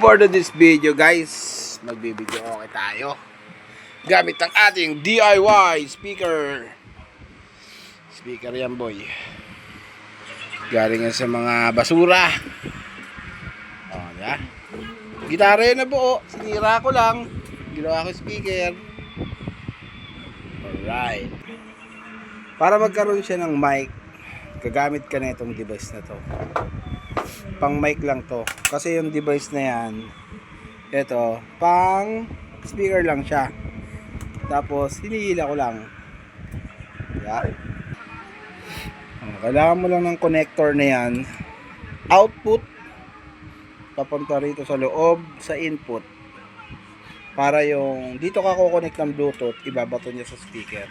For this video guys, magbibideo okay tayo gamit ang ating DIY speaker. Speaker yan boy, galing yan sa mga basura. Diba? Gitara yan na buo, sinira ko lang, ginawa ko speaker. Alright, para magkaroon siya ng mic, gagamit ka na itong device na to. Pang mic lang to, kasi yung device na yan, ito, pang speaker lang siya. Tapos hinihila ko lang. Yan. Kailangan mo lang ng connector na yan, output papunta rito sa loob sa input, para yung dito ka kukonek ng Bluetooth, ibabato niya sa speaker,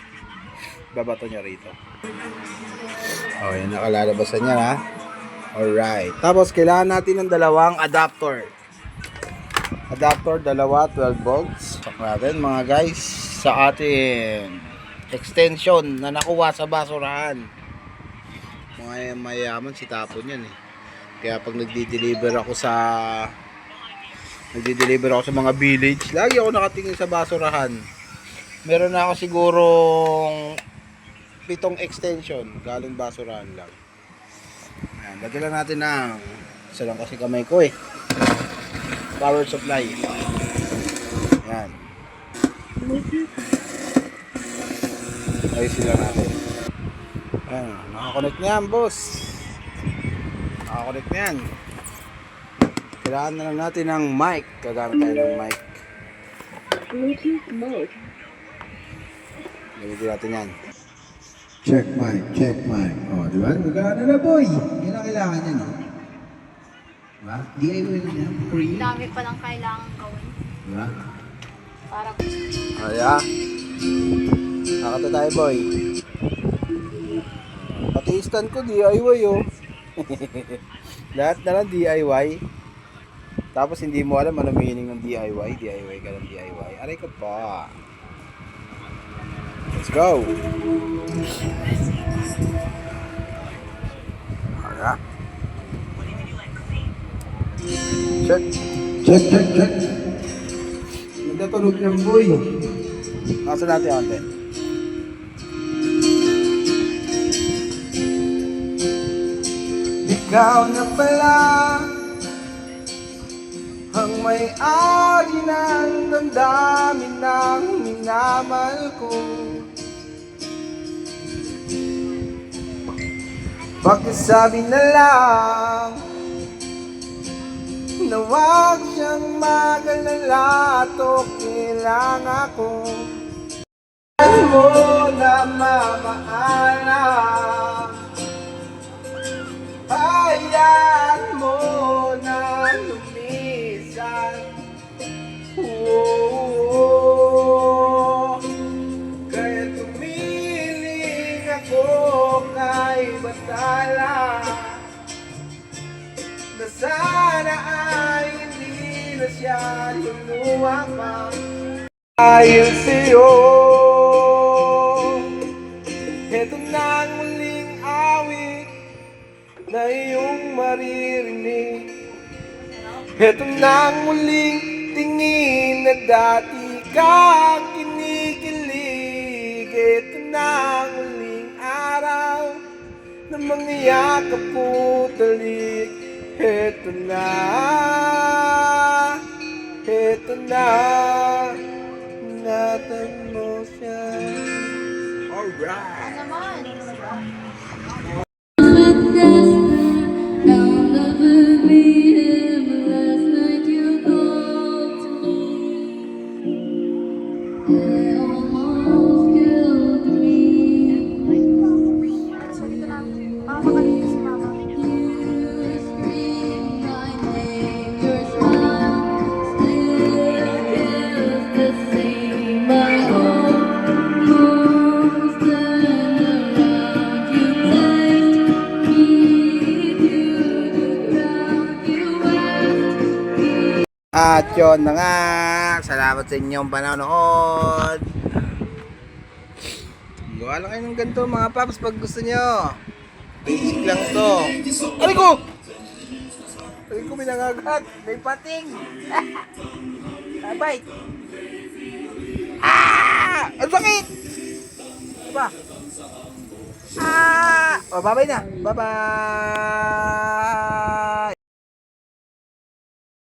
ibabato niya rito. Yan, nakalalabasan niya ha. Alright, tapos kailangan natin ng dalawang adapter, dalawa 12 volts. Check natin mga guys sa ating extension na nakuha sa basurahan. Mga mayaman si tapon yan eh. Kaya pag nagdi-deliver ako sa mga village, lagi ako nakatingin sa basurahan. Meron na ako sigurong 7 extension galing basurahan lang. Ayan, lagyan lang natin ng isa lang kasi kamay ko eh, power supply. Ayan, ayusin lang natin. Ayan, nakakonect na yan boss, nakakonect na yan. Kailangan na lang natin ng mic, gagamit tayo ng mic. Bluetooth mode. Gamitin natin yan. Check mic, check mic. Diba? Gagana na boy. Yan ang kailangan yan, no? Diba? DIY na yan. Free. Dami pa lang kailangan gawin. Diba? Para nakata tayo boy. Pati stand ko DIY oh. Lahat na lang DIY. Tapos hindi mo alam ano meaning ng DIY. DIY ka ng DIY. Aray ko pa. Let's go. Alright. Check. Check. Nagtatunog niyang boy. Nasa natin ante. Ikaw na pala ang may-ari ng damdamin ng minamahal ko. Pakisabi na lang na huwag siyang mag-alala at okay lang ako. Alam mo na mamahala, hayaan mo na lumisan. Kaya tumiling ako kay Batala, na sana ay hindi na siya luluwa pa. Dahil sa'yo, heto na ang muling awit na iyong maririnig. Heto na ang muling tingin na dati kang kinikilig. Heto na ang muling araw na mangyayakap o talik. Heto na, ingatan mo siya. Alright. naman. At yun na nga, salamat sa inyong panonood. Gawa lang kayo ng ganito mga paps pag gusto nyo. Basic lang to. Aray ko! Ay ko binangagat. May pating. Abay. Ang sakit! Diba? O, babay na. Bye-bye!